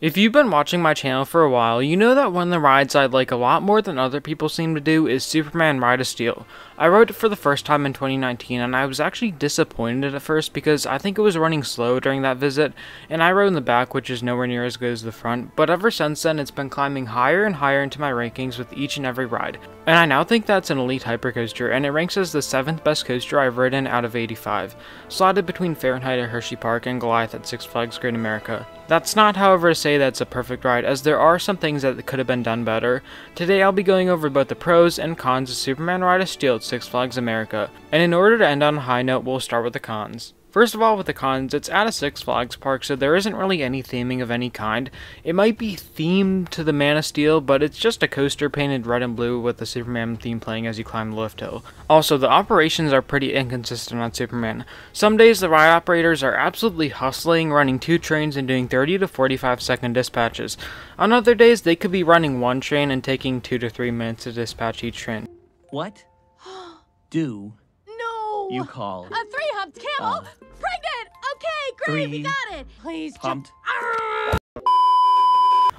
If you've been watching my channel for a while, you know that one of the rides I like a lot more than other people seem to do is Superman Ride of Steel. I rode it for the first time in 2019 and I was actually disappointed at first because I think it was running slow during that visit, and I rode in the back, which is nowhere near as good as the front, but ever since then it's been climbing higher and higher into my rankings with each and every ride. And I now think that's an elite hypercoaster, and it ranks as the 7th best coaster I've ridden out of 85, slotted between Fahrenheit at Hershey Park and Goliath at Six Flags Great America. That's not, however, to say that it's a perfect ride, as there are some things that could have been done better. Today I'll be going over both the pros and cons of Superman Ride of Steel at Six Flags America, and in order to end on a high note, we'll start with the cons. First of all, with the cons, it's at a Six Flags park, so there isn't really any theming of any kind. It might be themed to the Man of Steel, but it's just a coaster painted red and blue with the Superman theme playing as you climb the lift hill. Also, the operations are pretty inconsistent on Superman. Some days the ride operators are absolutely hustling, running 2 trains and doing 30 to 45 second dispatches. On other days, they could be running 1 train and taking 2 to 3 minutes to dispatch each train. What do No! you call A 3-humped camel? Pregnant! Okay, great, we got it! Please, humped?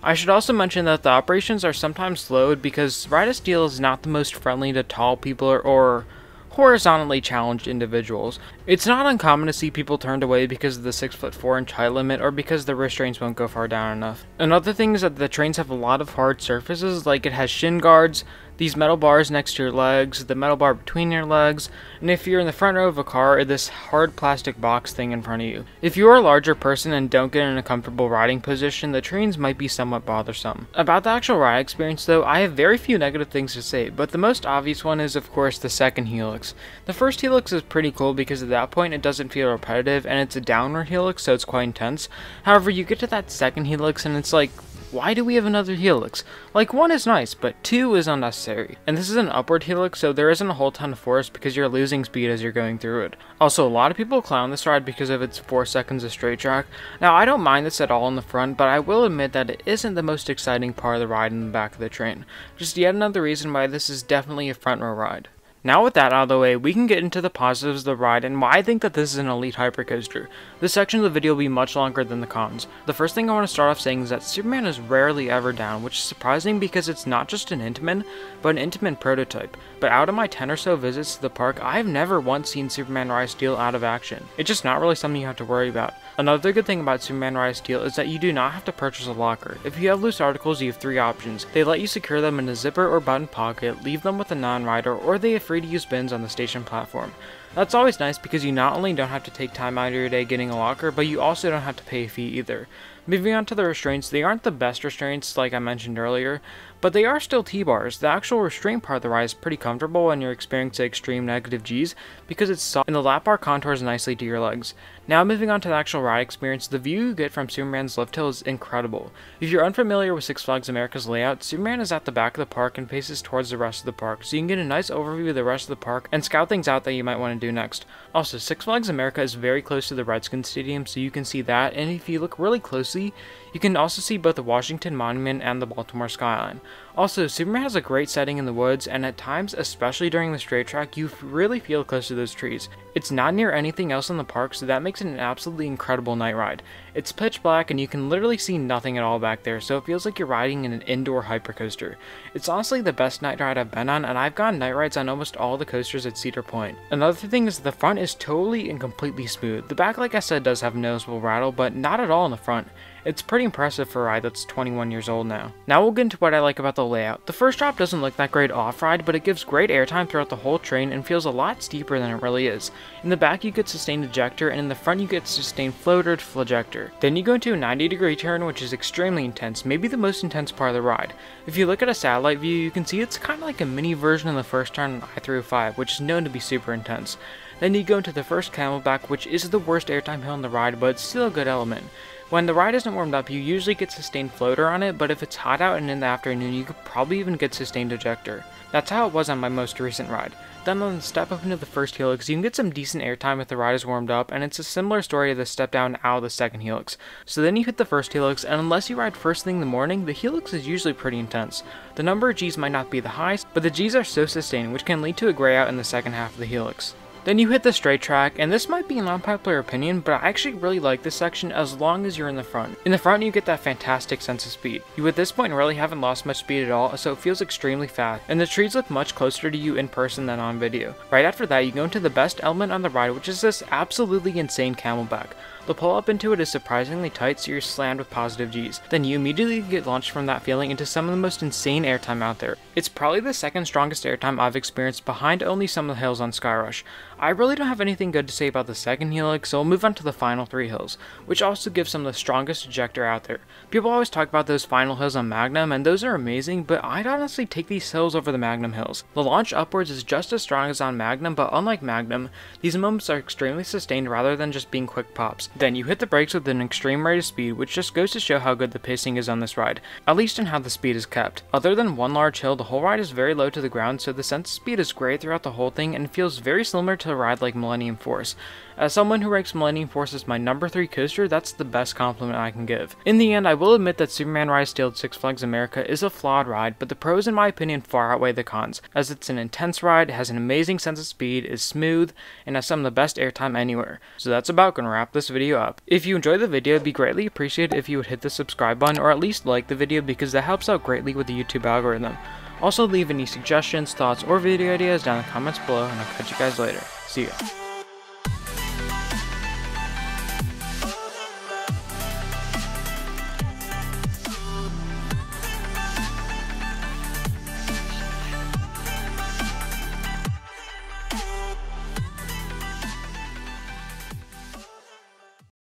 I should also mention that the operations are sometimes slowed because Ride of Steel is not the most friendly to tall people or horizontally challenged individuals. It's not uncommon to see people turned away because of the 6'4" height limit or because the restraints won't go far down enough. Another thing is that the trains have a lot of hard surfaces, like it has shin guards, these metal bars next to your legs, the metal bar between your legs, and if you're in the front row of a car, this hard plastic box thing in front of you. If you are a larger person and don't get in a comfortable riding position, the trains might be somewhat bothersome. About the actual ride experience though, I have very few negative things to say, but the most obvious one is of course the second helix. The first helix is pretty cool because at that point it doesn't feel repetitive and it's a downward helix, so it's quite intense. However, you get to that second helix and it's like, why do we have another helix? Like, 1 is nice, but 2 is unnecessary. And this is an upward helix, so there isn't a whole ton of force because you're losing speed as you're going through it. Also, a lot of people clown this ride because of its 4 seconds of straight track. Now, I don't mind this at all in the front, but I will admit that it isn't the most exciting part of the ride in the back of the train. Just yet another reason why this is definitely a front row ride. Now with that out of the way, we can get into the positives of the ride and why I think that this is an elite hypercoaster. This section of the video will be much longer than the cons. The first thing I want to start off saying is that Superman is rarely ever down, which is surprising because it's not just an Intamin, but an Intamin prototype. But out of my 10 or so visits to the park, I've never once seen Superman Ride of Steel out of action. It's just not really something you have to worry about. Another good thing about Superman Ride of Steel is that you do not have to purchase a locker. If you have loose articles, you have 3 options. They let you secure them in a zipper or button pocket, leave them with a non-rider, or they have free to use bins on the station platform. That's always nice because you not only don't have to take time out of your day getting a locker, but you also don't have to pay a fee either. Moving on to the restraints, they aren't the best restraints like I mentioned earlier, but they are still T-bars. The actual restraint part of the ride is pretty comfortable when you're experiencing extreme negative Gs because it's soft and the lap bar contours nicely to your legs. Now moving on to the actual ride experience, the view you get from Superman's lift hill is incredible. If you're unfamiliar with Six Flags America's layout, Superman is at the back of the park and faces towards the rest of the park, so you can get a nice overview of the rest of the park and scout things out that you might want to do next. Also, Six Flags America is very close to the Redskins Stadium, so you can see that, and if you look really closely, you can also see both the Washington Monument and the Baltimore skyline. Also, Superman has a great setting in the woods, and at times, especially during the straight track, you really feel close to those trees. It's not near anything else in the park, so that makes it an absolutely incredible night ride. It's pitch black and you can literally see nothing at all back there, so it feels like you're riding in an indoor hypercoaster. It's honestly the best night ride I've been on, and I've gone night rides on almost all the coasters at Cedar Point. Another thing is the front is totally and completely smooth. The back, like I said, does have a noticeable rattle, but not at all in the front. It's pretty impressive for a ride that's 21 years old now. Now we'll get into what I like about the layout. The first drop doesn't look that great off-ride, but it gives great airtime throughout the whole train and feels a lot steeper than it really is. In the back you get sustained ejector, and in the front you get sustained floater to flagector. Then you go into a 90-degree turn, which is extremely intense, maybe the most intense part of the ride. If you look at a satellite view, you can see it's kind of like a mini version of the first turn on I-305, which is known to be super intense. Then you go into the first camelback, which is the worst airtime hill in the ride, but it's still a good element. When the ride isn't warmed up, you usually get sustained floater on it, but if it's hot out and in the afternoon, you could probably even get sustained ejector. That's how it was on my most recent ride. Then on the step up into the first helix, you can get some decent airtime if the ride is warmed up, and it's a similar story to the step down out of the second helix. So then you hit the first helix, and unless you ride first thing in the morning, the helix is usually pretty intense. The number of Gs might not be the highest, but the Gs are so sustained, which can lead to a gray out in the second half of the helix. Then you hit the straight track, and this might be an unpopular opinion, but I actually really like this section as long as you're in the front. In the front you get that fantastic sense of speed. You at this point really haven't lost much speed at all, so it feels extremely fast, and the trees look much closer to you in person than on video. Right after that you go into the best element on the ride, which is this absolutely insane camelback. The pull up into it is surprisingly tight, so you're slammed with positive G's. Then you immediately get launched from that feeling into some of the most insane airtime out there. It's probably the second strongest airtime I've experienced, behind only some of the hills on Skyrush. I really don't have anything good to say about the second helix, so we'll move on to the final 3 hills, which also give some of the strongest ejector out there. People always talk about those final hills on Magnum, and those are amazing, but I'd honestly take these hills over the Magnum hills. The launch upwards is just as strong as on Magnum, but unlike Magnum, these moments are extremely sustained rather than just being quick pops. Then you hit the brakes with an extreme rate of speed, which just goes to show how good the pacing is on this ride, at least in how the speed is kept. Other than one large hill, the whole ride is very low to the ground, so the sense of speed is great throughout the whole thing and feels very similar to a ride like Millennium Force. As someone who ranks Millennium Force as my number 3 coaster, that's the best compliment I can give. In the end, I will admit that Superman Rise Steel at Six Flags America is a flawed ride, but the pros in my opinion far outweigh the cons, as it's an intense ride, has an amazing sense of speed, is smooth, and has some of the best airtime anywhere. So that's about gonna wrap this video up. If you enjoyed the video, it'd be greatly appreciated if you would hit the subscribe button or at least like the video, because that helps out greatly with the YouTube algorithm. Also leave any suggestions, thoughts, or video ideas down in the comments below, and I'll catch you guys later. See ya.